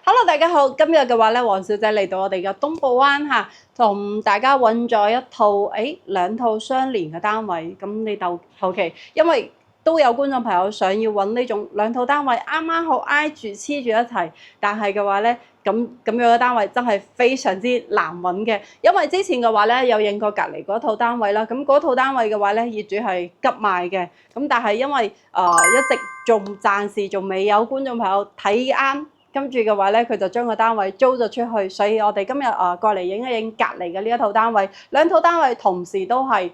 Hello，大家好，今日嘅話咧，黃小姐嚟到我哋嘅東部灣嚇，同大家揾咗一套兩套相連嘅單位。咁你就後期，因為都有觀眾朋友想要揾呢種兩套單位啱啱好挨住黐住一齊，但係嘅話咧，咁樣嘅單位真係非常之難揾嘅。因為之前嘅話咧，有影過隔離嗰套單位啦，咁嗰套單位嘅話咧，業主係急賣嘅，咁但係因為一直暫時仲未有觀眾朋友睇啱。跟住嘅話咧，佢就將個單位租咗出去，所以我哋今日過嚟影一影隔離嘅呢一套單位，兩套單位同時都係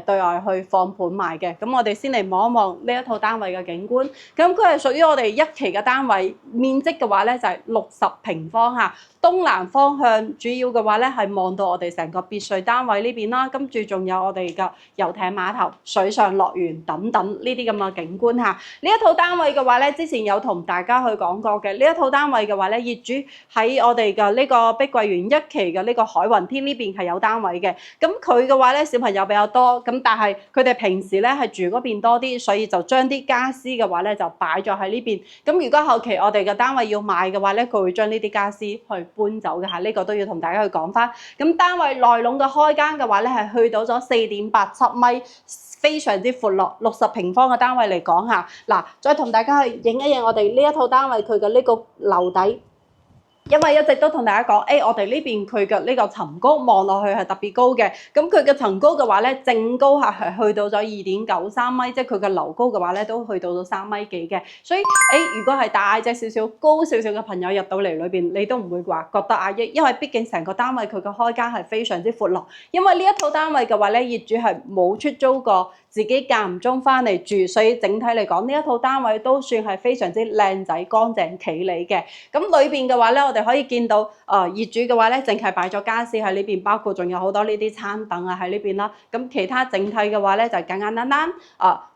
對外去放盤賣嘅。咁我哋先嚟望一望呢一套單位嘅景觀。咁佢係屬於我哋一期嘅單位，面積嘅話咧就係60平方嚇。東南方向主要嘅話咧係望到我哋成個別墅單位呢邊啦，跟住仲有我哋嘅遊艇碼頭、水上樂園等等呢啲咁嘅景觀嚇。呢一套單位嘅話咧，之前有同大家去講過嘅，呢一套單位嘅話咧，業主喺我哋嘅呢個碧桂園一期嘅呢個海雲天呢邊係有單位嘅。咁佢嘅話咧，小朋友比較多，咁但係佢哋平時咧係住嗰邊多啲，所以就將啲家私嘅話咧就擺咗喺呢邊。咁如果後期我哋嘅單位要賣嘅話咧，佢會將呢啲家私去搬走嘅嚇，呢個都要同大家去講翻。咁單位內籠嘅開間嘅話咧，係去到咗4.87米，非常之闊落，60平方嘅單位嚟講嚇。嗱，再同大家去影一影我哋呢一套單位佢嘅呢個樓底。因為一直都同大家講，我哋呢邊佢嘅呢個層高望落去係特別高嘅，咁佢嘅層高嘅話咧，正高係去到咗2.93米，即係佢嘅樓高嘅話咧，都去到咗3米幾嘅。所以如果係大隻少少、高少少嘅朋友入到嚟裏邊，你都唔會話覺得壓抑，因為畢竟成個單位佢嘅開間係非常之闊落。因為呢一套單位嘅話咧，業主係冇出租過，自己間唔中翻嚟住，所以整體嚟講，呢一套單位都算係非常之靚仔、乾淨企理嘅。咁裏邊嘅話咧，我哋可以見到業主嘅話咧，淨係擺咗家私喺呢邊，包括仲有好多呢啲餐凳啊喺呢邊啦。咁其他整體嘅話咧，就簡簡單單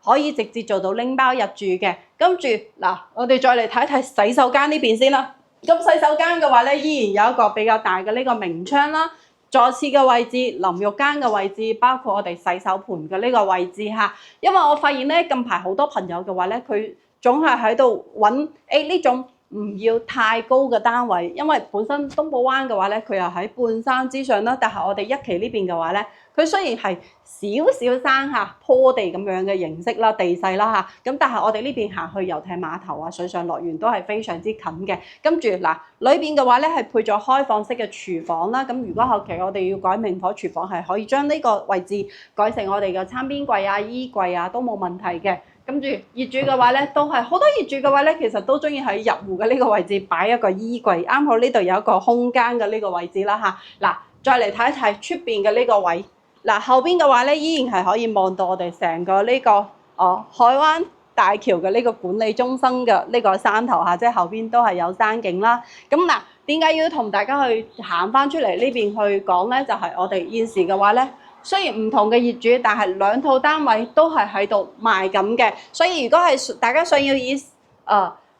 可以直接做到拎包入住嘅。跟住嗱，我哋再嚟睇一睇洗手間呢邊先啦。咁洗手間嘅話咧，依然有一個比較大嘅呢個明窗啦。座廁嘅位置、淋浴間嘅位置，包括我哋洗手盆嘅呢個位置嚇。因為我發現咧，近排好多朋友嘅話咧，佢總係喺度揾呢種唔要太高嘅單位，因為本身東部灣嘅話咧，佢又喺半山之上啦。但係我哋一期呢邊嘅話咧，佢雖然係少少山下坡地咁樣嘅形式啦、地勢啦嚇，咁但係我哋呢邊行去遊艇碼頭啊、水上樂園都係非常之近嘅。跟住嗱，裏邊嘅話咧係配咗開放式嘅廚房啦。咁如果後期我哋要改明火廚房，係可以將呢個位置改成我哋嘅餐邊櫃啊、衣櫃啊，都冇問題嘅。跟住業主嘅話咧，都係好多業主嘅話咧，其實都中意喺入戶嘅呢個位置擺一個衣櫃，啱好呢度有一個空間嘅呢個位置啦嚇。嗱，再嚟睇一睇出邊嘅呢個位。嗱，後邊嘅話咧，依然係可以望到我哋成個呢個海灣大橋嘅呢個管理中心嘅呢個山頭嚇，即係後邊都係有山景啦。咁嗱，點解要同大家去行翻出嚟呢邊去講咧？就係我哋現時嘅話咧，雖然唔同嘅業主，但係兩套單位都係喺度賣緊嘅。所以如果係大家想要以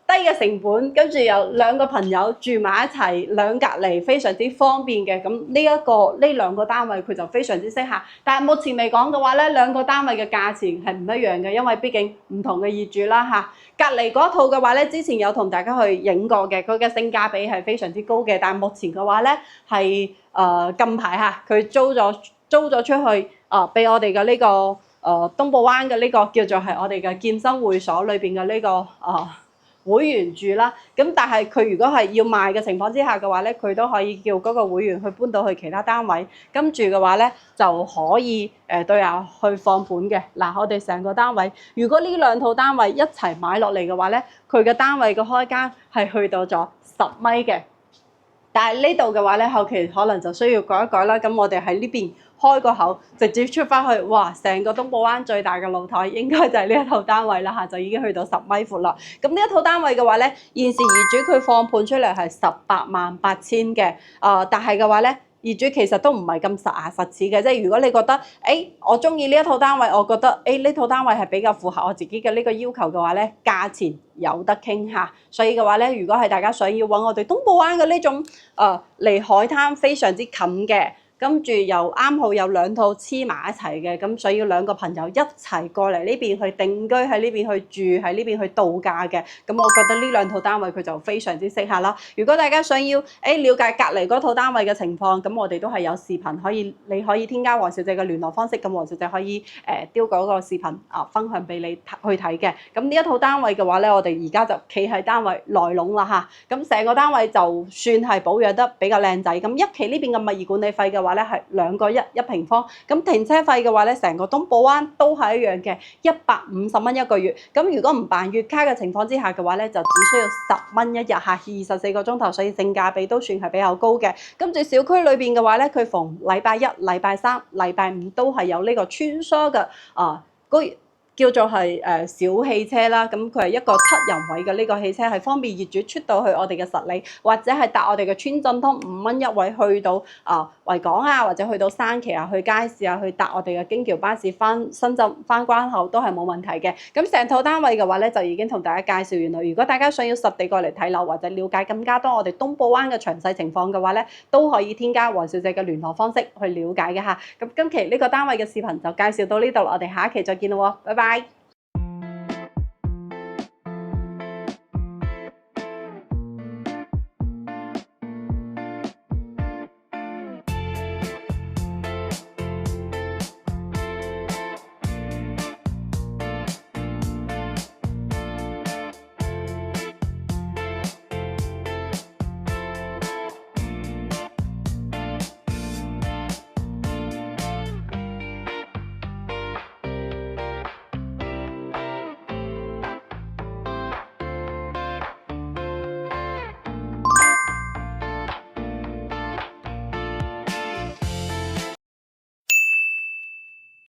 低嘅成本，跟住有兩個朋友住埋一齊，兩隔離非常之方便嘅，咁呢兩個單位佢就非常之適合。但係目前嚟講嘅話咧，兩個單位嘅價錢係唔一樣嘅，因為畢竟唔同嘅業主啦嚇。隔離嗰套嘅話咧，之前有同大家去影過嘅，佢嘅性價比係非常之高嘅。但係目前嘅話咧係近排嚇佢租咗出去俾我哋嘅呢個東部灣嘅呢個叫做係我哋嘅健身會所裏邊嘅呢個會員住啦。咁但係佢如果係要賣嘅情況之下嘅話咧，佢都可以叫嗰個會員去搬到去其他單位，跟住嘅話咧就可以對外去放盤嘅。嗱，我哋成個單位，如果呢兩套單位一齊買落嚟嘅話咧，佢嘅單位嘅開間係去到咗10米嘅。但係呢度嘅話咧，後期可能就需要改一改啦。咁我哋喺呢邊開個口，直接出翻去，哇！成個東部灣最大嘅露台應該就係呢一套單位啦嚇，就已經去到10米闊啦。咁呢一套單位嘅話咧，現時業主佢放盤出嚟係188000嘅，但係嘅話咧，業主其實都唔係咁實牙實齒嘅，即係如果你覺得，我中意呢一套單位，我覺得，呢套單位係比較符合我自己嘅呢個要求嘅話咧，價錢有得傾下。所以嘅話咧，如果係大家想要揾我哋東部灣嘅呢種離海灘非常之近嘅，跟住又啱好有兩套黐埋一齊嘅，咁所以兩個朋友一齊過嚟呢邊去定居，喺呢邊去住，喺呢邊去度假嘅。咁我覺得呢兩套單位佢就非常之適合啦。如果大家想要了解隔離嗰套單位嘅情況，咁我哋都係有視頻你可以添加黃小姐嘅聯絡方式，咁黃小姐可以丟嗰個視頻分享俾你去睇嘅。咁呢一套單位嘅話咧，我哋而家就企喺單位內籠啦嚇。咁成個單位就算係保養得比較靚仔。咁一期呢邊嘅物業管理費嘅話咧係2個一平方。咁停車費嘅話咧，成個東寶灣都係一樣嘅150蚊一個月。咁如果唔辦月卡嘅情況之下嘅話咧，就只需要10蚊一日嚇，24個鐘頭，所以性價比都算係比較高嘅。跟住小區裏邊嘅話咧，佢逢禮拜一、禮拜三、禮拜五都係有呢個穿梭嘅叫做係小汽車啦，咁佢係一個7人位嘅呢個汽車，係方便業主出到去我哋嘅實里，或者係搭我哋嘅村鎮通5蚊一位去到維港啊，或者去到山崎啊，去街市啊，去搭我哋嘅京橋巴士翻深圳翻關口都係冇問題嘅。咁成套單位嘅話咧，就已經同大家介紹完啦。如果大家想要實地過嚟睇樓或者了解更加多我哋東寶灣嘅詳細情況嘅話咧，都可以添加黃小姐嘅聯絡方式去了解嘅嚇。咁今期呢個單位嘅視頻就介紹到呢度啦，我哋下一期再見啦喎，拜拜。